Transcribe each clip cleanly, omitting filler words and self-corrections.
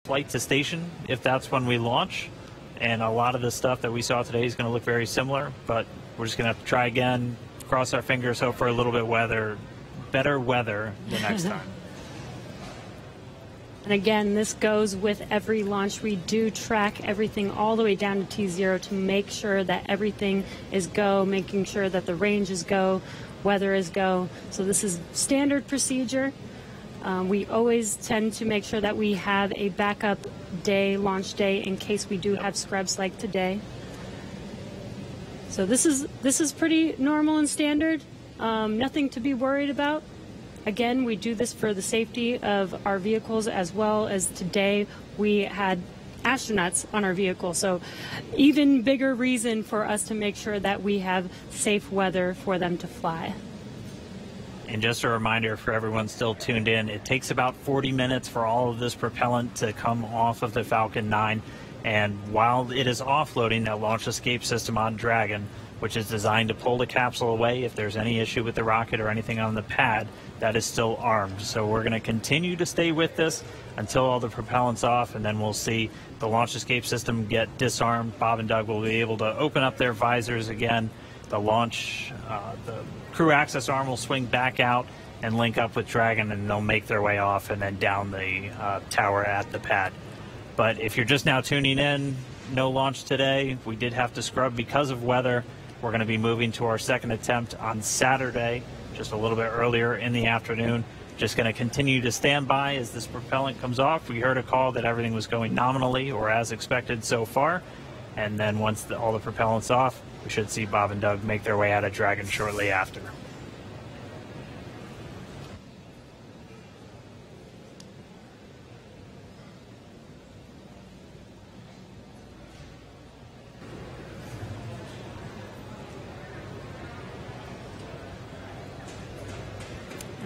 flight to station if that's when we launch. And a lot of the stuff that we saw today is going to look very similar, but we're just going to have to try again, cross our fingers, hope for a little bit better weather the next time. And again, this goes with every launch. We do track everything all the way down to T0 to make sure that everything is go, making sure that the range is go, weather is go. So this is standard procedure. We always tend to make sure that we have a backup day, launch day, in case we do have scrubs like today. So this is pretty normal and standard. Nothing to be worried about. Again, we do this for the safety of our vehicles, as well as today we had astronauts on our vehicle. So even bigger reason for us to make sure that we have safe weather for them to fly. And just a reminder for everyone still tuned in, it takes about 40 minutes for all of this propellant to come off of the Falcon 9. And while it is offloading, that launch escape system on Dragon, which is designed to pull the capsule away if there's any issue with the rocket or anything on the pad, that is still armed. So we're going to continue to stay with this until all the propellant's off, and then we'll see the launch escape system get disarmed. Bob and Doug will be able to open up their visors again. The crew access arm will swing back out and link up with Dragon, and they'll make their way off and then down the tower at the pad. But if you're just now tuning in, no launch today. We did have to scrub because of weather. We're going to be moving to our second attempt on Saturday, just a little bit earlier in the afternoon. Just going to continue to stand by as this propellant comes off. We heard a call that everything was going nominally or as expected so far. And then once all the propellant's off, we should see Bob and Doug make their way out of Dragon shortly after.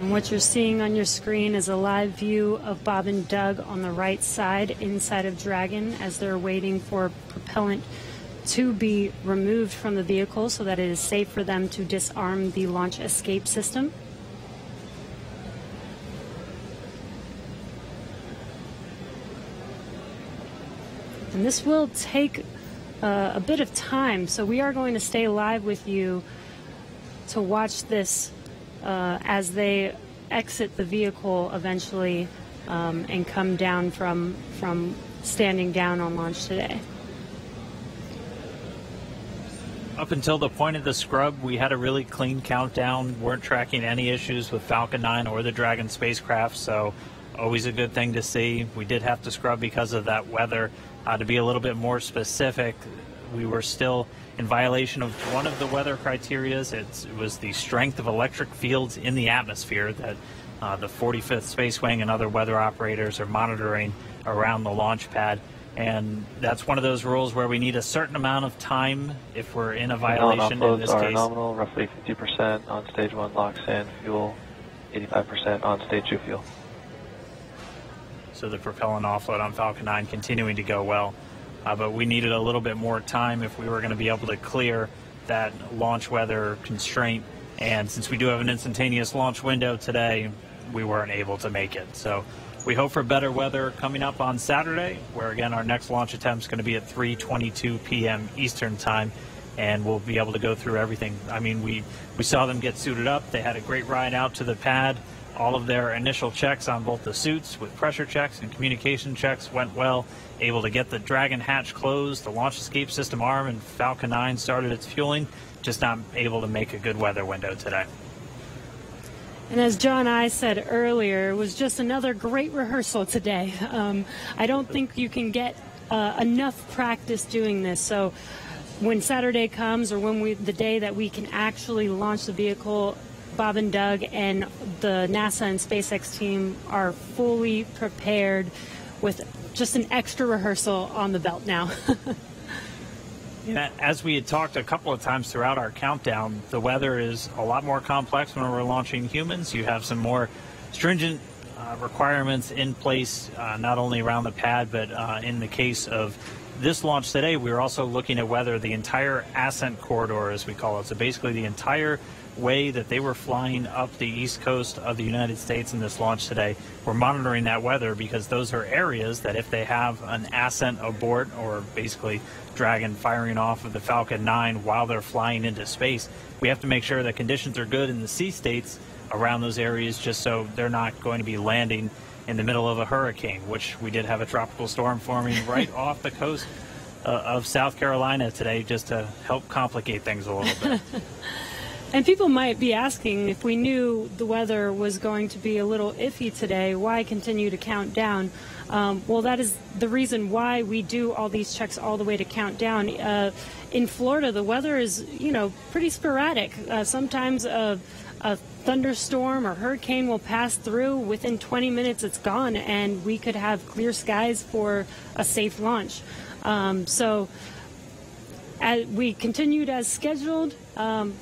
And what you're seeing on your screen is a live view of Bob and Doug on the right side inside of Dragon as they're waiting for propellant to be removed from the vehicle so that it is safe for them to disarm the launch escape system. And this will take a bit of time, so we are going to stay live with you to watch this as they exit the vehicle eventually and come down from standing down on launch today. Up until the point of the scrub, we had a really clean countdown, weren't tracking any issues with Falcon 9 or the Dragon spacecraft, so always a good thing to see. We did have to scrub because of that weather. To be a little bit more specific, we were still in violation of one of the weather criterias. It was the strength of electric fields in the atmosphere that the 45th Space Wing and other weather operators are monitoring around the launch pad. And that's one of those rules where we need a certain amount of time if we're in a violation. In this case, nominal, roughly 50% on stage 1 locks in fuel, 85% on stage 2 fuel. So the propellant offload on Falcon 9 continuing to go well. But we needed a little bit more time if we were going to be able to clear that launch weather constraint. And since we do have an instantaneous launch window today, we weren't able to make it. So we hope for better weather coming up on Saturday, where again our next launch attempt is going to be at 3:22 p.m. Eastern time, and we'll be able to go through everything. I mean, we saw them get suited up. They had a great ride out to the pad. All of their initial checks on both the suits with pressure checks and communication checks went well. Able to get the Dragon hatch closed, the launch escape system arm, and Falcon 9 started its fueling. Just not able to make a good weather window today. And as John and I said earlier, it was just another great rehearsal today. I don't think you can get enough practice doing this. So when Saturday comes, or the day that we can actually launch the vehicle, Bob and Doug and the NASA and SpaceX team are fully prepared with just an extra rehearsal on the belt now. Yeah, as we had talked a couple of times throughout our countdown, the weather is a lot more complex when we're launching humans. You have some more stringent requirements in place, not only around the pad, but in the case of this launch today, we were also looking at whether the entire ascent corridor, as we call it, so basically the entire way that they were flying up the east coast of the United States in this launch today. We're monitoring that weather because those are areas that if they have an ascent abort, or basically Dragon firing off of the Falcon 9 while they're flying into space, we have to make sure that conditions are good in the sea states around those areas, just so they're not going to be landing in the middle of a hurricane, which we did have a tropical storm forming right off the coast of South Carolina today, just to help complicate things a little bit. And people might be asking, if we knew the weather was going to be a little iffy today, why continue to count down? Well, that is the reason why we do all these checks all the way to count down. In Florida, the weather is, pretty sporadic. Sometimes a thunderstorm or hurricane will pass through. Within 20 minutes, it's gone, and we could have clear skies for a safe launch. So we continued as scheduled.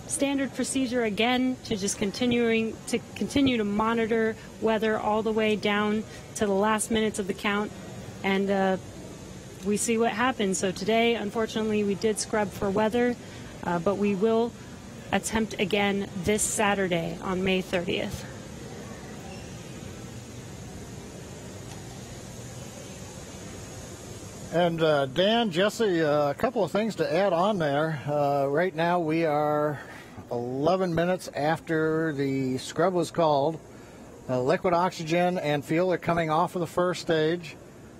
Standard procedure again to just continue to monitor weather all the way down to the last minutes of the count, and we see what happens. So today, unfortunately, we did scrub for weather, but we will attempt again this Saturday on May 30th. And Dan, Jesse, a couple of things to add on there. Right now we are 11 minutes after the scrub was called. Liquid oxygen and fuel are coming off of the first stage.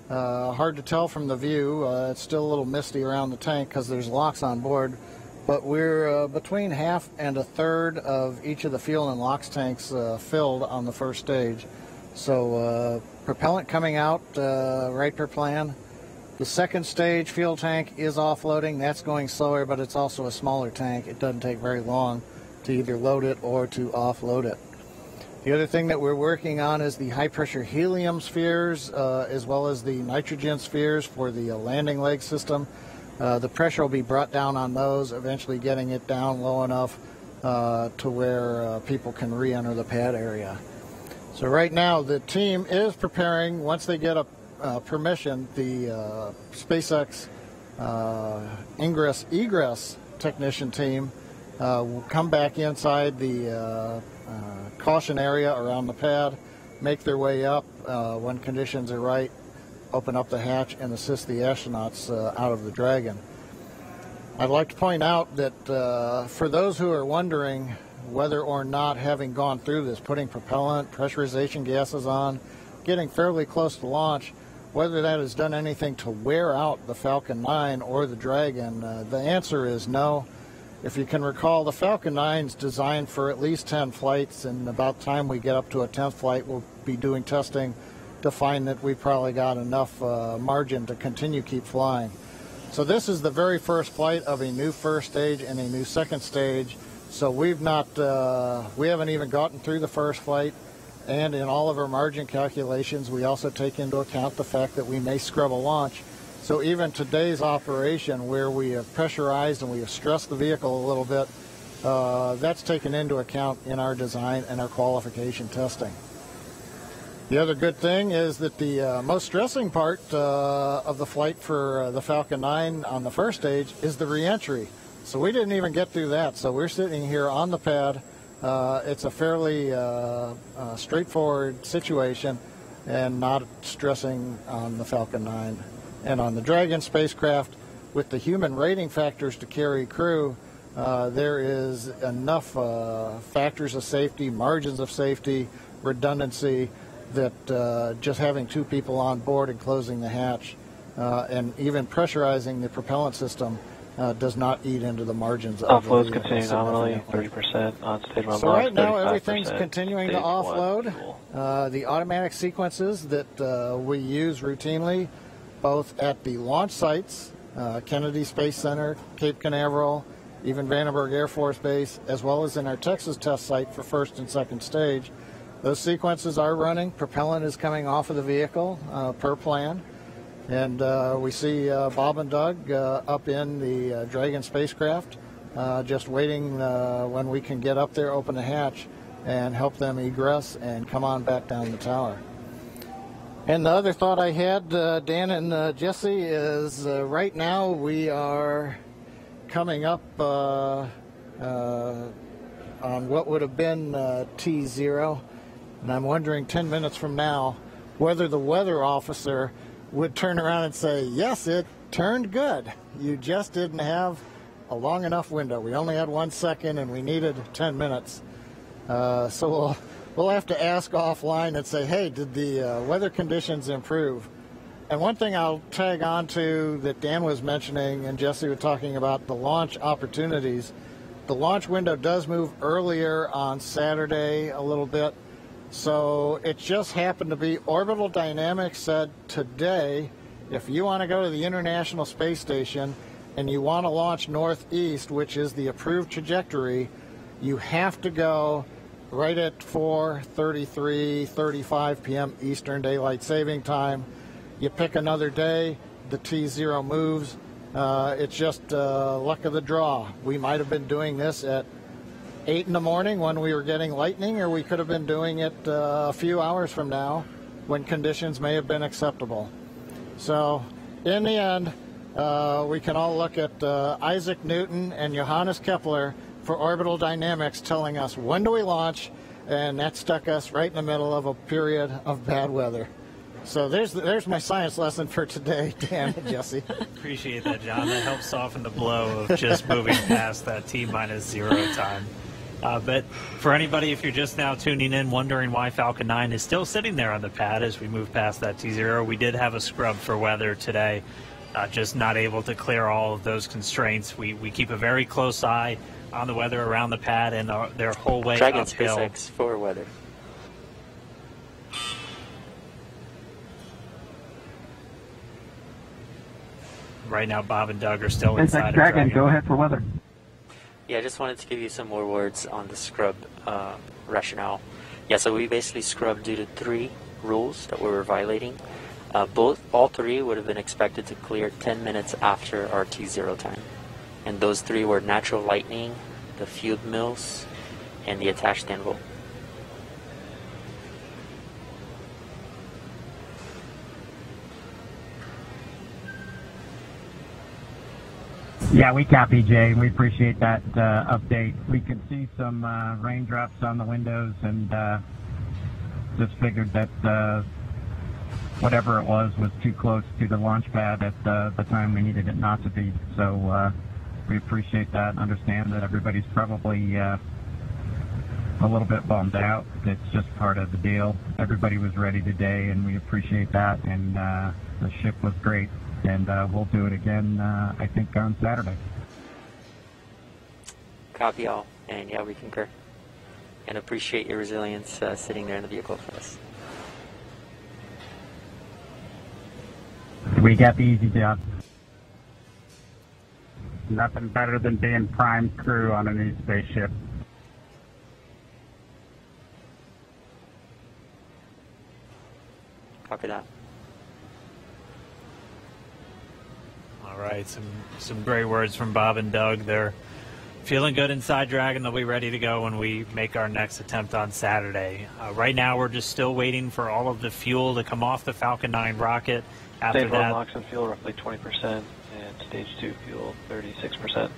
Hard to tell from the view. It's still a little misty around the tank because there's locks on board. But we're between half and a third of each of the fuel and LOX tanks filled on the first stage. So propellant coming out right per plan. The second stage fuel tank is offloading. That's going slower, but it's also a smaller tank. It doesn't take very long to either load it or to offload it. The other thing that we're working on is the high-pressure helium spheres, as well as the nitrogen spheres for the landing leg system. The pressure will be brought down on those, eventually getting it down low enough to where people can re-enter the pad area. So right now, the team is preparing, once they get a permission, the SpaceX ingress-egress technician team will come back inside the caution area around the pad, make their way up when conditions are right, open up the hatch, and assist the astronauts out of the Dragon. I'd like to point out that for those who are wondering whether or not, having gone through this, putting propellant, pressurization gases on, getting fairly close to launch, whether that has done anything to wear out the Falcon 9 or the Dragon, the answer is no. If you can recall, the Falcon 9 is designed for at least 10 flights, and about the time we get up to a 10th flight, we'll be doing testing to find that we probably got enough margin to keep flying. So this is the very first flight of a new first stage and a new second stage. So we haven't even gotten through the first flight. And in all of our margin calculations, we also take into account the fact that we may scrub a launch. So even today's operation, where we have pressurized and we have stressed the vehicle a little bit, that's taken into account in our design and our qualification testing. The other good thing is that the most stressing part of the flight for the Falcon 9 on the first stage is the re-entry. So we didn't even get through that. So we're sitting here on the pad. It's a fairly straightforward situation and not stressing on the Falcon 9. And on the Dragon spacecraft, with the human rating factors to carry crew, there is enough factors of safety, margins of safety, redundancy, that just having 2 people on board and closing the hatch and even pressurizing the propellant system does not eat into the margins of the offloads continue nominally 30% on stage 1. So right now everything's continuing to offload. The automatic sequences that we use routinely, both at the launch sites, Kennedy Space Center, Cape Canaveral, even Vandenberg Air Force Base, as well as in our Texas test site for first and second stage. Those sequences are running. Propellant is coming off of the vehicle per plan. And we see Bob and Doug up in the Dragon spacecraft, just waiting when we can get up there, open the hatch, and help them egress and come on back down the tower. And the other thought I had, Dan and Jesse, is right now we are coming up on what would have been T0, and I'm wondering 10 minutes from now whether the weather officer would turn around and say, yes, it turned good. You just didn't have a long enough window. We only had 1 second and we needed 10 minutes. So we'll have to ask offline and say, hey, did the weather conditions improve? And one thing I'll tag on to that Dan was mentioning and Jesse was talking about, the launch opportunities. The launch window does move earlier on Saturday a little bit. So it just happened to be Orbital Dynamics said today, if you want to go to the International Space Station and you want to launch northeast, which is the approved trajectory, you have to go right at 4:35 p.m. Eastern Daylight Saving Time. You pick another day, the T0 moves. It's just luck of the draw. We might have been doing this at 8 in the morning when we were getting lightning, or we could have been doing it a few hours from now when conditions may have been acceptable. So in the end, we can all look at Isaac Newton and Johannes Kepler for orbital dynamics telling us when do we launch, and that stuck us right in the middle of a period of bad weather. So there's my science lesson for today, Dan and Jesse. Appreciate that, John. That helps soften the blow of just moving past that T-0 time. But for anybody, if you're just now tuning in, wondering why Falcon 9 is still sitting there on the pad as we move past that T0, we did have a scrub for weather today, just not able to clear all of those constraints. We keep a very close eye on the weather around the pad and their whole way Dragon uphill. SpaceX for weather. Right now, Bob and Doug are still inside of Dragon, go ahead for weather. Yeah, I just wanted to give you some more words on the scrub rationale. Yeah, so we basically scrubbed due to 3 rules that we were violating. All 3 would have been expected to clear 10 minutes after our T0 time. And those 3 were natural lightning, the field mills, and the attached anvil. Yeah, we copy, Jay. We appreciate that update. We could see some raindrops on the windows and just figured that whatever it was too close to the launch pad at the time we needed it not to be. So we appreciate that and understand that everybody's probably a little bit bummed out. It's just part of the deal. Everybody was ready today, and we appreciate that. And the ship was great. And we'll do it again, I think, on Saturday. Copy all. And yeah, we concur. And appreciate your resilience sitting there in the vehicle for us. We got the easy job. Nothing better than being prime crew on a new spaceship. Copy that. All right, some great words from Bob and Doug. They're feeling good inside Dragon. They'll be ready to go when we make our next attempt on Saturday. Right now, we're just still waiting for all of the fuel to come off the Falcon 9 rocket. After Stage 1 that, LOX and fuel roughly 20%, and Stage 2 fuel 36%.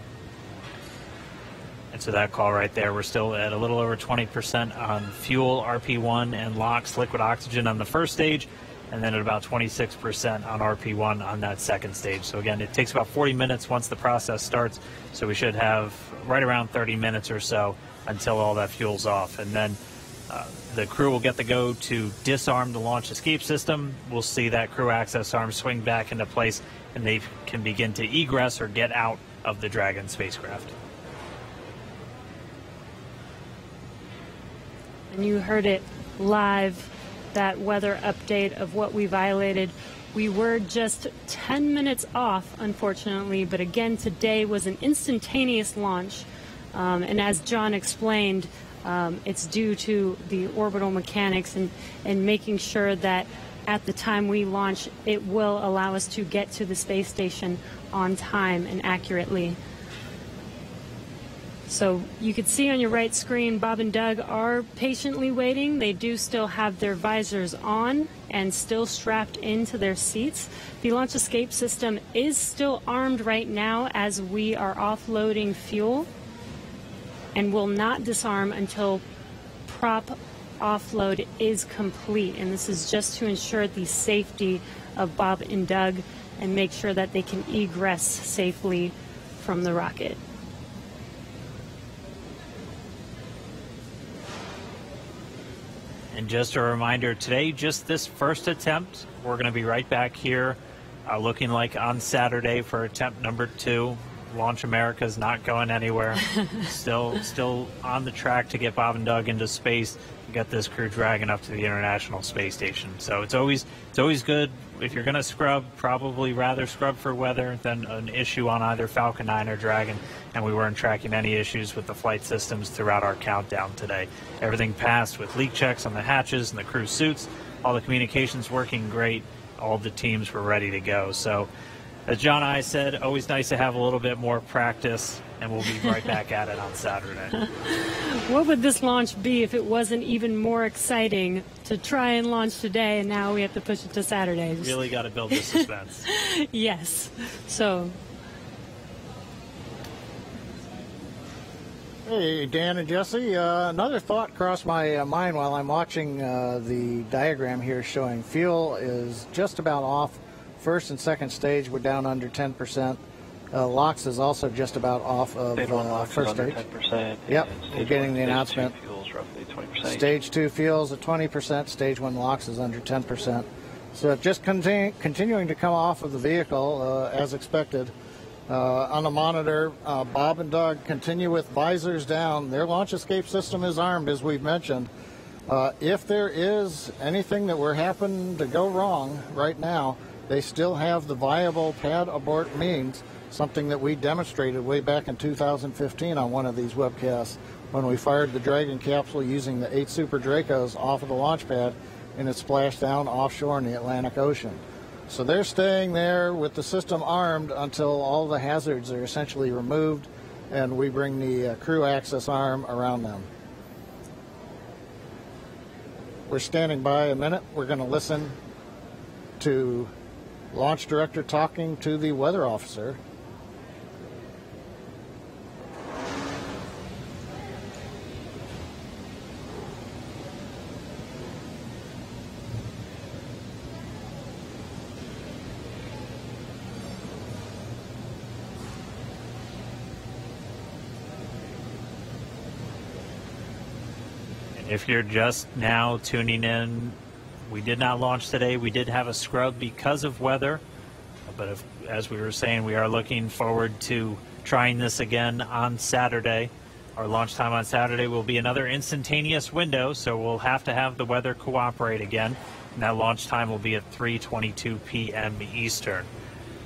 and so that call right there, we're still at a little over 20% on fuel, RP1, and LOX, liquid oxygen on the first stage, and then at about 26% on RP1 on that second stage. So again, it takes about 40 minutes once the process starts, so we should have right around 30 minutes or so until all that fuel's off. And then the crew will get the go to disarm the launch escape system. We'll see that crew access arm swing back into place, and they can begin to egress or get out of the Dragon spacecraft. And you heard it live, that weather update of what we violated. We were just 10 minutes off, unfortunately, but again, today was an instantaneous launch. And as John explained, it's due to the orbital mechanics and making sure that at the time we launch, it will allow us to get to the space station on time and accurately. So you can see on your right screen, Bob and Doug are patiently waiting. They do still have their visors on and still strapped into their seats. The launch escape system is still armed right now as we are offloading fuel. and will not disarm until prop offload is complete. And this is just to ensure the safety of Bob and Doug and make sure that they can egress safely from the rocket. And just a reminder, today, just this first attempt, we're going to be right back here looking like on Saturday for attempt number 2. Launch America is not going anywhere. still on the track to get Bob and Doug into space, get this Crew Dragon up to the International Space Station. So it's always good. If you're going to scrub, probably rather scrub for weather than an issue on either Falcon 9 or Dragon. And we weren't tracking any issues with the flight systems throughout our countdown today. Everything passed with leak checks on the hatches and the crew suits. All the communications working great. All the teams were ready to go. So as John and I said, always nice to have a little bit more practice, and we'll be right back at it on Saturday. What would this launch be if it wasn't even more exciting to try and launch today, and now we have to push it to Saturday? Really got to build the suspense. Yes. So. Hey, Dan and Jesse. Another thought crossed my mind while I'm watching the diagram here showing fuel is just about off. First and second stage we're down under 10%. LOX is also just about off of first stage. 10%. Yep, we're getting the announcement. Fuels roughly 20%. Stage 2 fuels at 20%. Stage 1 LOX is under 10%. So just continuing to come off of the vehicle as expected. On the monitor, Bob and Doug continue with visors down. Their launch escape system is armed, as we've mentioned. If there is anything that were happen to go wrong right now, they still have the viable pad abort means, something that we demonstrated way back in 2015 on one of these webcasts when we fired the Dragon capsule using the 8 Super Dracos off of the launch pad and it splashed down offshore in the Atlantic Ocean. So they're staying there with the system armed until all the hazards are essentially removed and we bring the crew access arm around them. We're standing by a minute. We're going to listen to Launch Director talking to the weather officer. If you're just now tuning in, we did not launch today. We did have a scrub because of weather, but as we were saying, we are looking forward to trying this again on Saturday. Our launch time on Saturday will be another instantaneous window, so we'll have to have the weather cooperate again, and that launch time will be at 3:22 p.m. Eastern.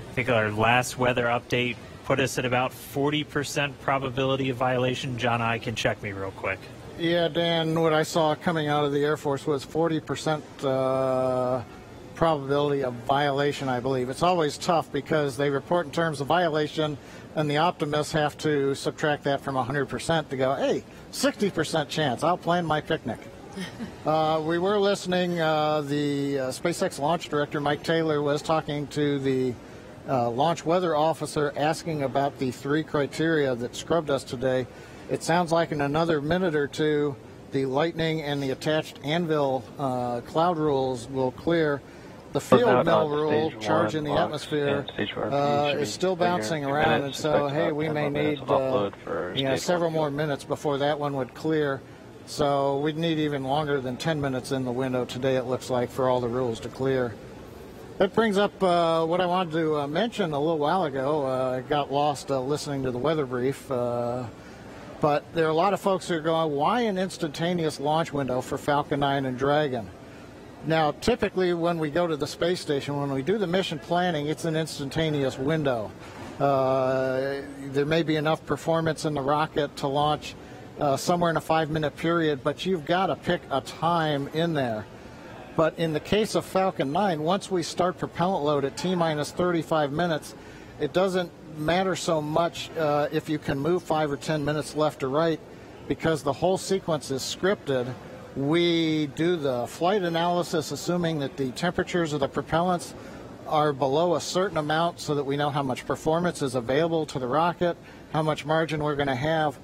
I think our last weather update put us at about 40% probability of violation. John and I can check me real quick. Yeah, Dan, what I saw coming out of the Air Force was 40% probability of violation, I believe. It's always tough because they report in terms of violation, and the optimists have to subtract that from 100% to go, hey, 60% chance, I'll plan my picnic. We were listening, the SpaceX launch director, Mike Taylor, was talking to the launch weather officer asking about the 3 criteria that scrubbed us today. It sounds like in another minute or two, the lightning and the attached anvil cloud rules will clear. The field mill rule, charge in the atmosphere, is still bouncing around, and so, hey, we may need several more minutes before that one would clear. So we'd need even longer than 10 minutes in the window today, it looks like, for all the rules to clear. That brings up what I wanted to mention a little while ago. I got lost listening to the weather brief. But there are a lot of folks who are going, why an instantaneous launch window for Falcon 9 and Dragon? Now, typically when we go to the space station, when we do the mission planning, it's an instantaneous window. There may be enough performance in the rocket to launch somewhere in a 5-minute period, but you've got to pick a time in there. But in the case of Falcon 9, once we start propellant load at T-minus 35 minutes, it doesn't matter so much if you can move 5 or 10 minutes left or right, because the whole sequence is scripted. We do the flight analysis assuming that the temperatures of the propellants are below a certain amount so that we know how much performance is available to the rocket, how much margin we're going to have.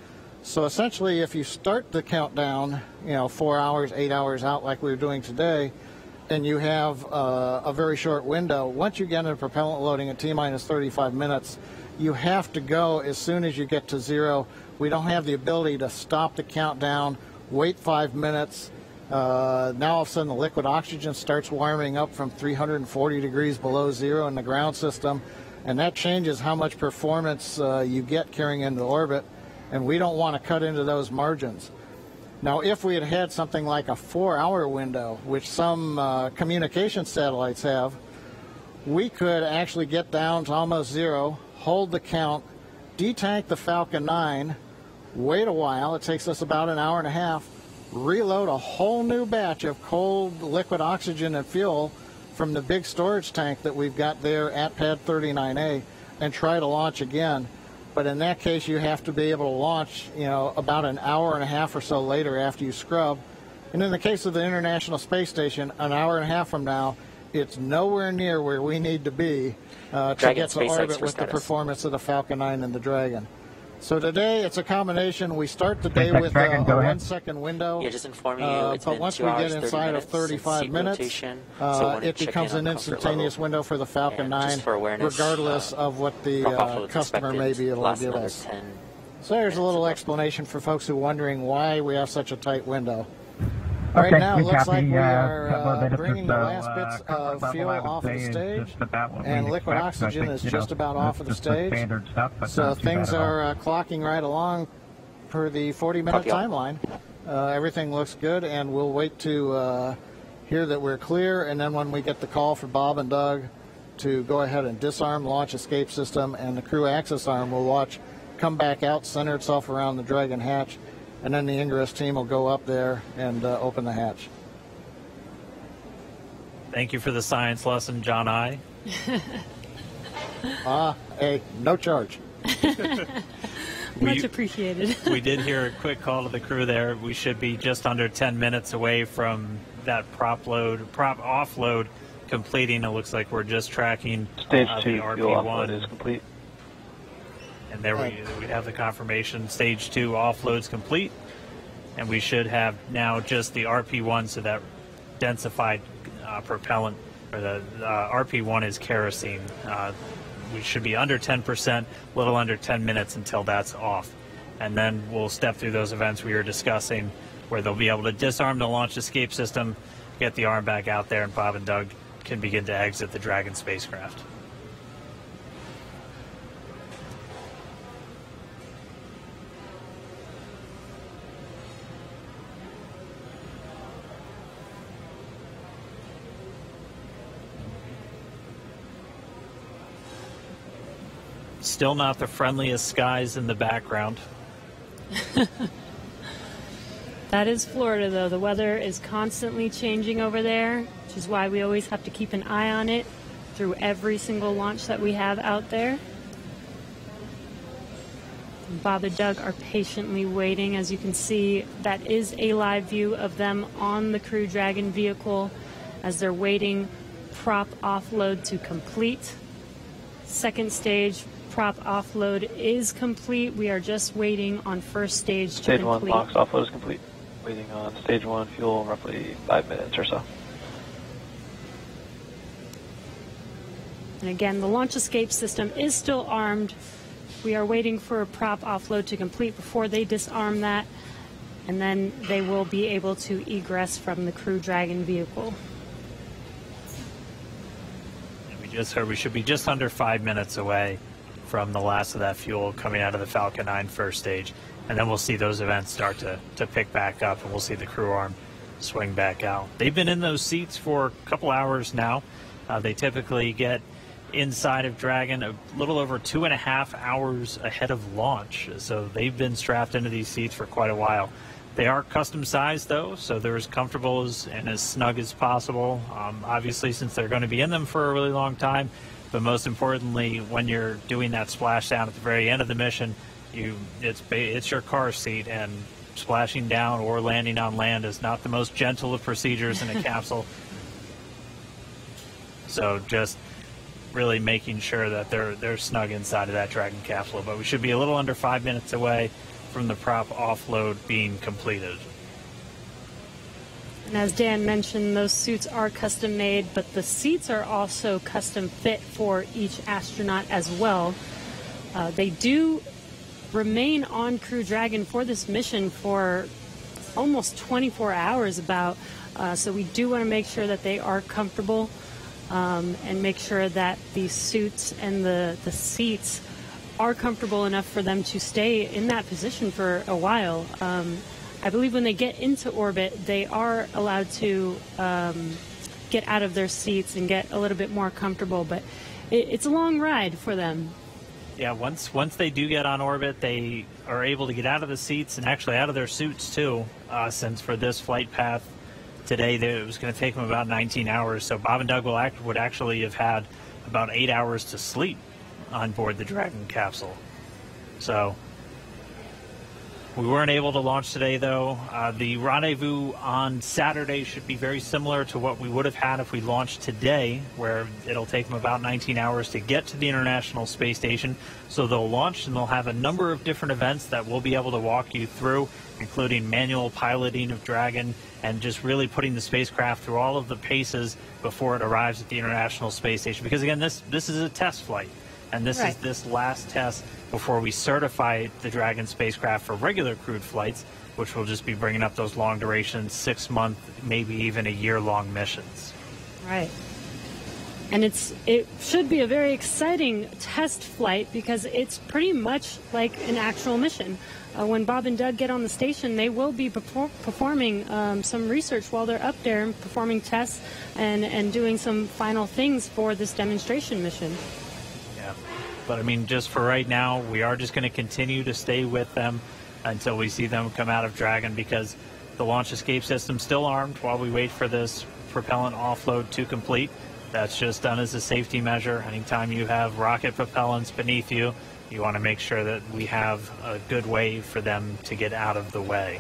So essentially, if you start the countdown, 4 hours, 8 hours out like we were doing today, and you have a very short window, once you get into propellant loading at T-minus 35 minutes, you have to go as soon as you get to zero. We don't have the ability to stop the countdown, wait 5 minutes. Now all of a sudden the liquid oxygen starts warming up from 340 degrees below zero in the ground system, and that changes how much performance you get carrying into orbit, and we don't want to cut into those margins. Now, if we had had something like a 4-hour window, which some communication satellites have, we could actually get down to almost zero, hold the count, detank the Falcon 9, wait a while, it takes us about an hour and a half, reload a whole new batch of cold liquid oxygen and fuel from the big storage tank that we've got there at Pad 39A, and try to launch again. But in that case, you have to be able to launch, about an hour and a half or so later after you scrub. And in the case of the International Space Station, an hour and a half from now, it's nowhere near where we need to be to get to orbit with the performance of the Falcon 9 and the Dragon. So today, it's a combination. We start the day with a 1 second window. Yeah, just informing you, it's but been once 2 we hours, get inside of 35 minutes, it becomes an instantaneous window for the Falcon 9, regardless of what the customer may be able to give us. So there's a little explanation for folks who are wondering why we have such a tight window. Right now, it looks like we are bringing the last bits of fuel off of the stage, and liquid oxygen is just about off of the stage. So things are clocking right along per the 40-minute timeline. Everything looks good, and we'll wait to hear that we're clear, and then when we get the call for Bob and Doug to go ahead and disarm launch escape system, and the crew access arm will watch come back out, center itself around the Dragon hatch, and then the ingress team will go up there and open the hatch. Thank you for the science lesson, John I. Hey, no charge. Much appreciated. We did hear a quick call to the crew there. We should be just under 10 minutes away from that prop offload completing. It looks like we're just tracking Stage 2 the fuel offload RP1 is complete. And there we have the confirmation. Stage 2 offload's complete, and we should have now just the RP1, so that densified propellant, or the RP1 is kerosene. We should be under 10%, a little under 10 minutes until that's off. And then we'll step through those events we were discussing, where they'll be able to disarm the launch escape system, get the arm back out there, and Bob and Doug can begin to exit the Dragon spacecraft. Still not the friendliest skies in the background. That is Florida, though. The weather is constantly changing over there, which is why we always have to keep an eye on it through every single launch that we have out there. Bob and Doug are patiently waiting. As you can see, that is a live view of them on the Crew Dragon vehicle as they're waiting prop offload to complete. Second stage prop offload is complete. We are just waiting on first stage to complete. Stage 1 box offload is complete. Waiting on stage 1 fuel, roughly 5 minutes or so. And again, the launch escape system is still armed. We are waiting for a prop offload to complete before they disarm that, and then they will be able to egress from the Crew Dragon vehicle. And we just heard we should be just under 5 minutes away from the last of that fuel coming out of the Falcon 9 first stage. And then we'll see those events start to pick back up, and we'll see the crew arm swing back out. They've been in those seats for a couple hours now. They typically get inside of Dragon a little over 2.5 hours ahead of launch. So they've been strapped into these seats for quite a while. They are custom sized, though, so they're as comfortable and as snug as possible. Obviously, since they're going to be in them for a really long time. But most importantly, when you're doing that splashdown at the very end of the mission, it's your car seat, and splashing down or landing on land is not the most gentle of procedures in a capsule. So just really making sure that they're snug inside of that Dragon capsule. But we should be a little under 5 minutes away from the prop offload being completed. And as Dan mentioned, those suits are custom made, but the seats are also custom fit for each astronaut as well. They do remain on Crew Dragon for this mission for almost 24 hours about. So we do want to make sure that they are comfortable and make sure that the suits and the seats are comfortable enough for them to stay in that position for a while. I believe when they get into orbit, they are allowed to get out of their seats and get a little bit more comfortable, but it's a long ride for them. Yeah, once they do get on orbit, they are able to get out of the seats and actually out of their suits too, since for this flight path today it was going to take them about 19 hours. So Bob and Doug would actually have had about 8 hours to sleep on board the Dragon capsule. So we weren't able to launch today, though. The rendezvous on Saturday should be very similar to what we would have had if we launched today, where it'll take them about 19 hours to get to the International Space Station. So they'll launch, and they'll have a number of different events that we'll be able to walk you through, including manual piloting of Dragon and just really putting the spacecraft through all of the paces before it arrives at the International Space Station. Because, again, this is a test flight. And this is this last test before we certify the Dragon spacecraft for regular crewed flights, which will just be bringing up those long duration, 6-month, maybe even a year-long missions. Right. And it should be a very exciting test flight because it's pretty much like an actual mission. When Bob and Doug get on the station, they will be performing some research while they're up there and performing tests and doing some final things for this demonstration mission. But, I mean, just for right now, we are just going to continue to stay with them until we see them come out of Dragon, because the launch escape system's still armed while we wait for this propellant offload to complete. That's just done as a safety measure. Anytime you have rocket propellants beneath you, you want to make sure that we have a good way for them to get out of the way.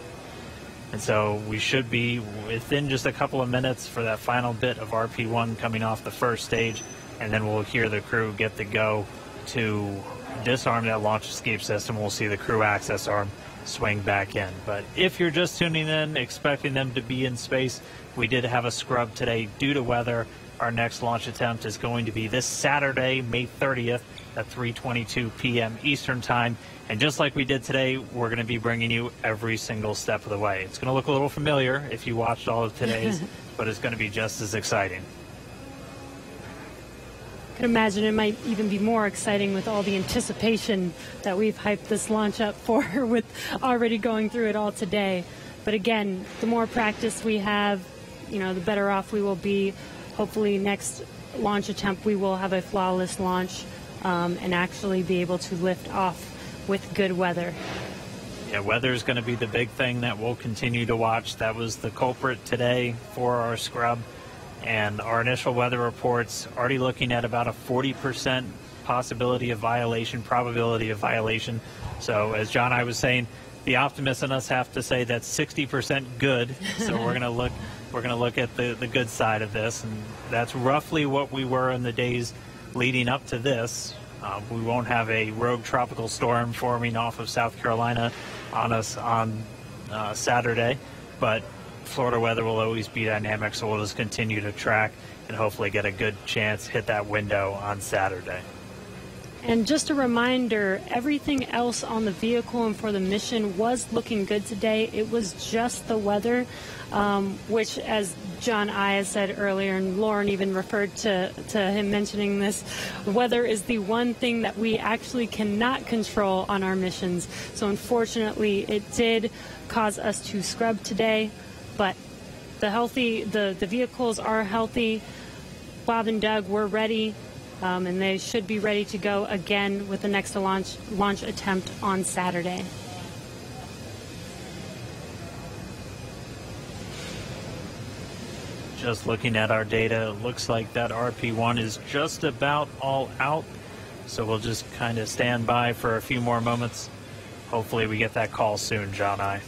And so we should be within just a couple of minutes for that final bit of RP1 coming off the first stage, and then we'll hear the crew get the go to disarm that launch escape system. We'll see the crew access arm swing back in. But if you're just tuning in, expecting them to be in space, we did have a scrub today due to weather. Our next launch attempt is going to be this Saturday, May 30th at 3:22 p.m. Eastern Time. And just like we did today, we're going to be bringing you every single step of the way. It's going to look a little familiar if you watched all of today's, but it's going to be just as exciting. I can imagine it might even be more exciting with all the anticipation that we've hyped this launch up for, with already going through it all today. But again, the more practice we have, the better off we will be. Hopefully next launch attempt we will have a flawless launch and actually be able to lift off with good weather. Yeah, weather is going to be the big thing that we'll continue to watch. That was the culprit today for our scrub. And our initial weather reports already looking at about a 40% probability of violation. So as John and I was saying, the optimists in us have to say that's 60% good. So we're gonna look at the good side of this, and that's roughly what we were in the days leading up to this. We won't have a rogue tropical storm forming off of South Carolina on us on Saturday, but Florida weather will always be dynamic, so we'll just continue to track and hopefully get a good chance hit that window on Saturday. And just a reminder, everything else on the vehicle and for the mission was looking good today. It was just the weather, which, as John Aya said earlier, and Lauren even referred to him mentioning this, weather is the one thing that we actually cannot control on our missions. So unfortunately, it did cause us to scrub today. But the vehicles are healthy. Bob and Doug were ready, and they should be ready to go again with the next launch attempt on Saturday. Just looking at our data, it looks like that RP1 is just about all out. So we'll just kind of stand by for a few more moments. Hopefully we get that call soon, John I.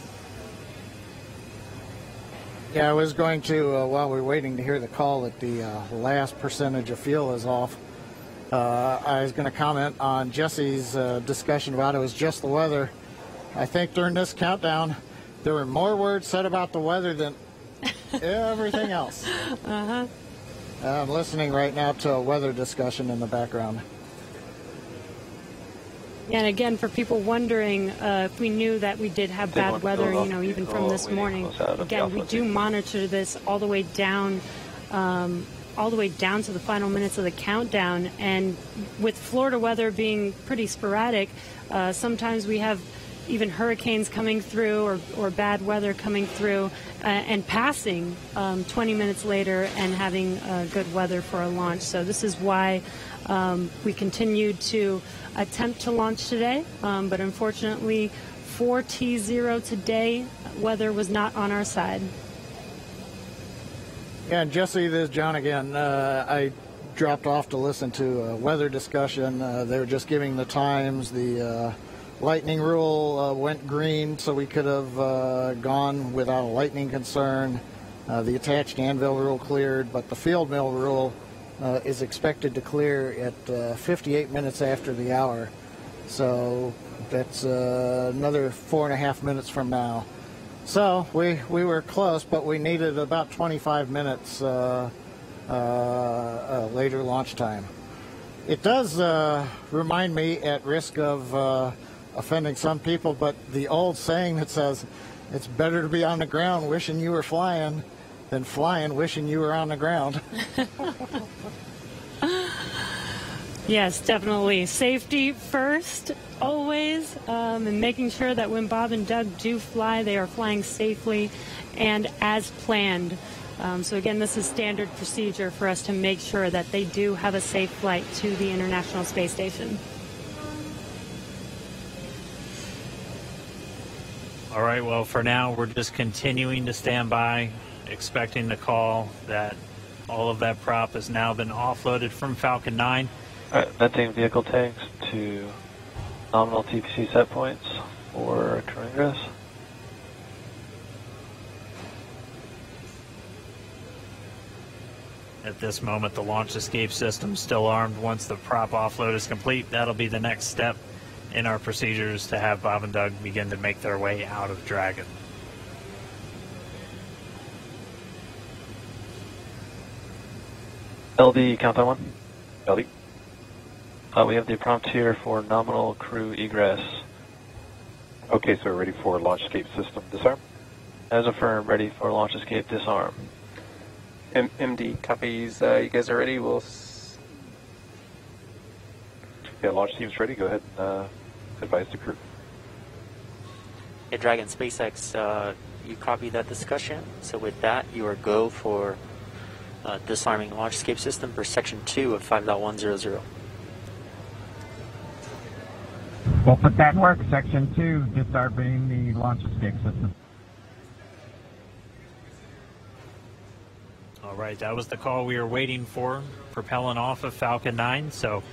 Yeah, I was going to, while we're waiting to hear the call that the last percentage of fuel is off, I was going to comment on Jesse's discussion about it was just the weather. I think during this countdown, there were more words said about the weather than everything else. Uh-huh. I'm listening right now to a weather discussion in the background. And again, for people wondering if we knew that we did have bad weather, you know, even from this morning, again, we do monitor this all the way down to the final minutes of the countdown. And with Florida weather being pretty sporadic, sometimes we have even hurricanes coming through or bad weather coming through and passing 20 minutes later and having good weather for a launch. So this is why we continued to attempt to launch today, but unfortunately for T0 today, weather was not on our side. Yeah, and Jesse, this is John again. I dropped off to listen to a weather discussion. They were just giving the times. The lightning rule went green, so we could have gone without a lightning concern. The attached anvil rule cleared, but the field mill rule is expected to clear at 58 minutes after the hour. So that's another 4.5 minutes from now. So we were close, but we needed about 25 minutes later launch time. It does remind me, at risk of offending some people, but the old saying that says it's better to be on the ground wishing you were flying than flying wishing you were on the ground. Yes, definitely. Safety first, always, and making sure that when Bob and Doug do fly, they are flying safely and as planned. So again, this is standard procedure for us to make sure that they do have a safe flight to the International Space Station. All right, well, for now, we're just continuing to stand by, expecting the call that all of that prop has now been offloaded from Falcon 9. All right, venting vehicle tanks to nominal TPC set points for crew ingress. At this moment, the launch escape system is still armed. Once the prop offload is complete, that'll be the next step in our procedures to have Bob and Doug begin to make their way out of Dragon. LD, countdown 1. LD. We have the prompt here for nominal crew egress. Okay, so we're ready for launch escape system disarm. As affirmed, ready for launch escape disarm. MD copies. You guys are ready. We'll. Yeah, launch team's ready. Go ahead and advise the crew. Yeah, Dragon SpaceX, you copy that discussion. So with that, you are go for disarming launch escape system for section 2 of 5.100. We'll put that in work. Section 2, disarming the launch escape system. All right, that was the call we were waiting for, propelling off of Falcon 9. So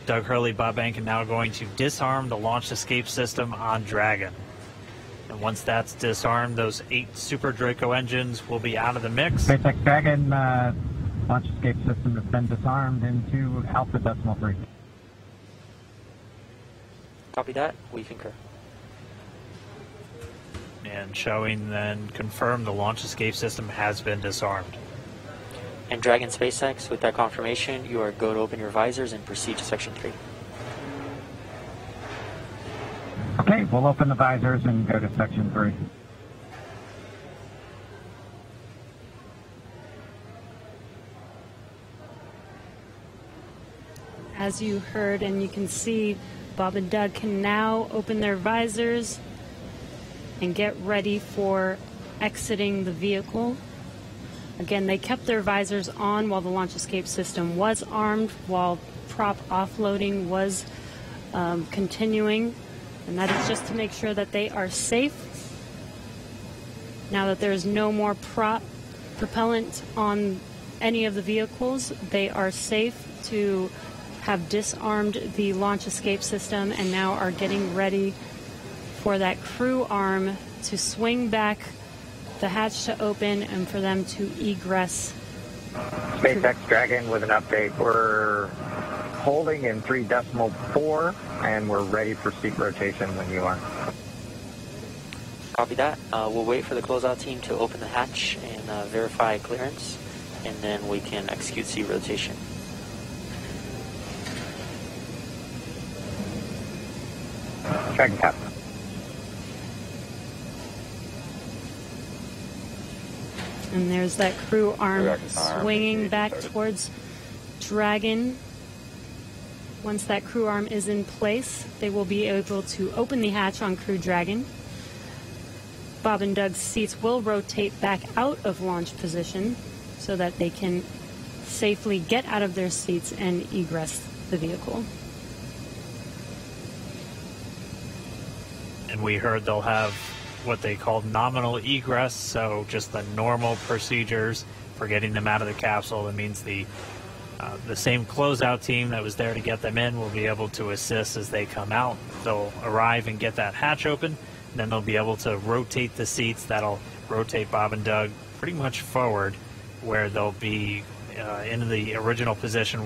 Doug Hurley, Bob Bankin now going to disarm the launch escape system on Dragon. And once that's disarmed, those 8 Super Draco engines will be out of the mix. SpaceX Dragon launch escape system has been disarmed into Alpha Decimal 3. Copy that. We concur. And showing then confirmed the launch escape system has been disarmed. And Dragon SpaceX, with that confirmation, you are go to open your visors and proceed to section 3. Okay, we'll open the visors and go to section 3. As you heard and you can see, Bob and Doug can now open their visors and get ready for exiting the vehicle. Again, they kept their visors on while the launch escape system was armed, while prop offloading was continuing, and that is just to make sure that they are safe. Now that there is no more propellant on any of the vehicles, they are safe to have disarmed the launch escape system and now are getting ready for that crew arm to swing back, the hatch to open, and for them to egress. SpaceX Dragon with an update. We're holding in 3.4 and we're ready for seat rotation when you are. Copy that. We'll wait for the closeout team to open the hatch and verify clearance, and then we can execute seat rotation. Dragon captain. And there's that crew arm swinging back towards Dragon. Once that crew arm is in place, they will be able to open the hatch on Crew Dragon. Bob and Doug's seats will rotate back out of launch position so that they can safely get out of their seats and egress the vehicle. And we heard they'll have what they call nominal egress, so just the normal procedures for getting them out of the capsule. That means the same closeout team that was there to get them in will be able to assist as they come out. They'll arrive and get that hatch open, and then they'll be able to rotate the seats. That'll rotate Bob and Doug pretty much forward, where they'll be in the original position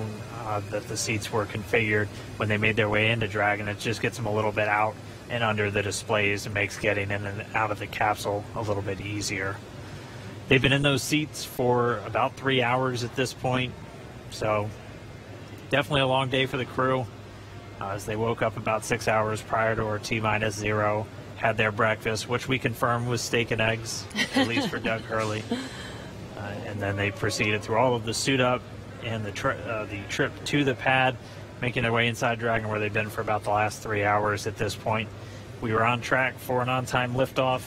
that the seats were configured when they made their way into Dragon. It just gets them a little bit out and under the displays and makes getting in and out of the capsule a little bit easier. They've been in those seats for about 3 hours at this point, so definitely a long day for the crew, as they woke up about 6 hours prior to our T-0, had their breakfast, which we confirmed was steak and eggs, at least for Doug Hurley, and then they proceeded through all of the suit up and the trip to the pad, making their way inside Dragon, where they've been for about the last 3 hours at this point. We were on track for an on-time liftoff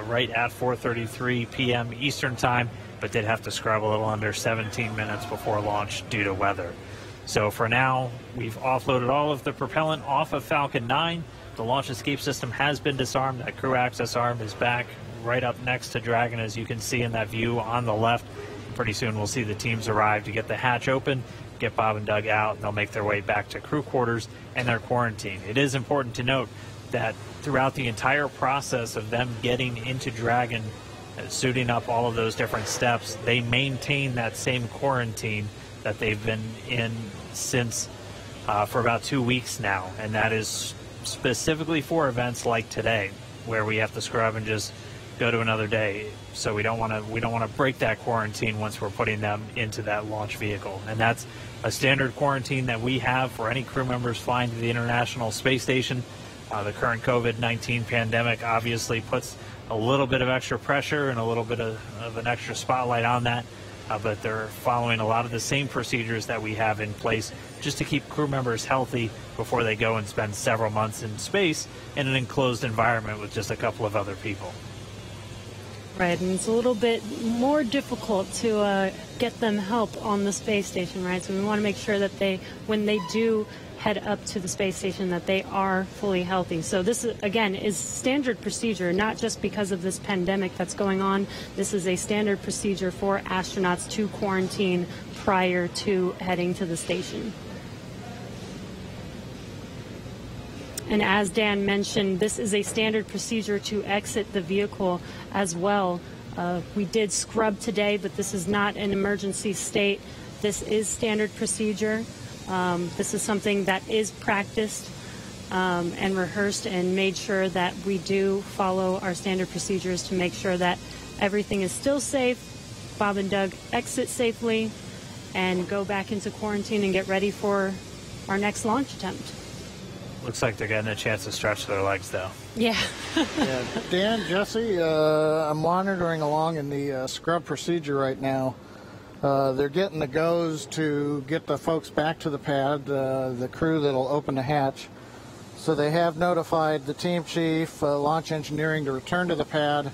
right at 4:33 p.m. Eastern Time, but did have to scrub a little under 17 minutes before launch due to weather. So for now, we've offloaded all of the propellant off of Falcon 9. The launch escape system has been disarmed. That crew access arm is back right up next to Dragon, as you can see in that view on the left. Pretty soon we'll see the teams arrive to get the hatch open, get Bob and Doug out, and they'll make their way back to crew quarters and their quarantine. It is important to note that throughout the entire process of them getting into Dragon, suiting up all of those different steps, they maintain that same quarantine that they've been in since for about 2 weeks now, and that is specifically for events like today, where we have to scrub and just go to another day. So we don't want to break that quarantine once we're putting them into that launch vehicle, and that's a standard quarantine that we have for any crew members flying to the International Space Station. The current COVID-19 pandemic obviously puts a little bit of extra pressure and a little bit of an extra spotlight on that, but they're following a lot of the same procedures that we have in place just to keep crew members healthy before they go and spend several months in space in an enclosed environment with just a couple of other people. Right, and it's a little bit more difficult to get them help on the space station, right? So we want to make sure that when they do head up to the space station, that they are fully healthy. So this, again, is standard procedure, not just because of this pandemic that's going on. This is a standard procedure for astronauts to quarantine prior to heading to the station. And as Dan mentioned, this is a standard procedure to exit the vehicle as well. We did scrub today, but this is not an emergency state. This is standard procedure. This is something that is practiced and rehearsed and made sure that we do follow our standard procedures to make sure that everything is still safe. Bob and Doug exit safely and go back into quarantine and get ready for our next launch attempt. Looks like they're getting a chance to stretch their legs, though. Yeah. Yeah. Dan, Jesse, I'm monitoring along in the scrub procedure right now. They're getting the goes to get the folks back to the pad, the crew that'll open the hatch. So they have notified the team chief, launch engineering, to return to the pad.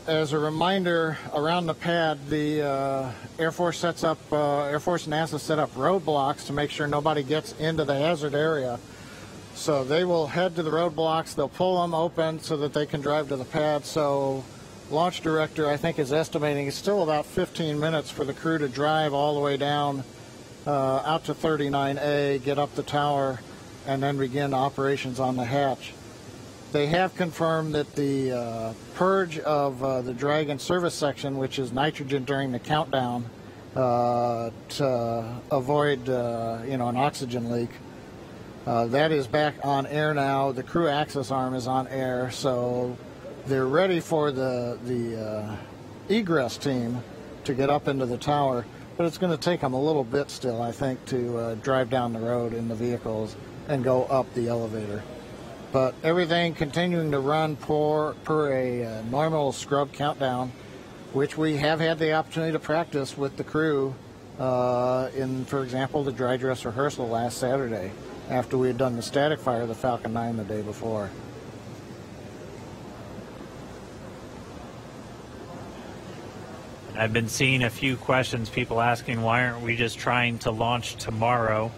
As a reminder, around the pad, the Air Force and NASA set up roadblocks to make sure nobody gets into the hazard area. So they will head to the roadblocks, they'll pull them open so that they can drive to the pad. So launch director, I think, is estimating it's still about 15 minutes for the crew to drive all the way down out to 39A, get up the tower, and then begin operations on the hatch. They have confirmed that the purge of the Dragon service section, which is nitrogen during the countdown to avoid an oxygen leak, that is back on air now. The crew access arm is on air, so they're ready for the egress team to get up into the tower, but it's going to take them a little bit still, I think, to drive down the road in the vehicles and go up the elevator. But everything continuing to run per a normal scrub countdown, which we have had the opportunity to practice with the crew in, for example, the dry dress rehearsal last Saturday after we had done the static fire of the Falcon 9 the day before. I've been seeing a few questions, people asking why aren't we just trying to launch tomorrow?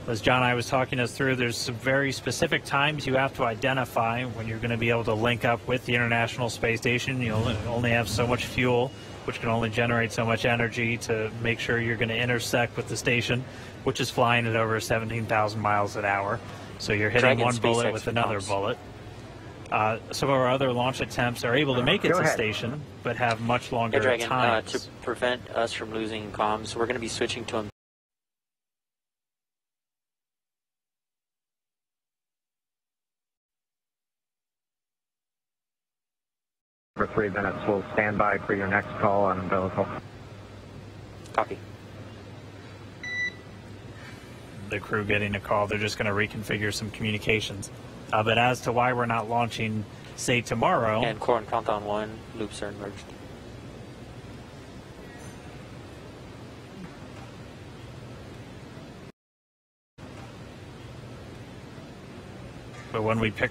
As John and I was talking us through, there's some very specific times you have to identify when you're going to be able to link up with the International Space Station. You'll only have so much fuel, which can only generate so much energy to make sure you're going to intersect with the station, which is flying at over 17,000 miles an hour. So you're hitting Dragon one bullet SpaceX with another pumps. bullet. Some of our other launch attempts are able to make it to station, but have much longer Hey, Dragon, times. to prevent us from losing comms, we're going to be switching to For 3 minutes, we'll stand by for your next call on umbilical. copy. The crew getting a call, they're just going to reconfigure some communications. But as to why we're not launching, say, tomorrow, And core and countdown 1, loops are merged. but when we pick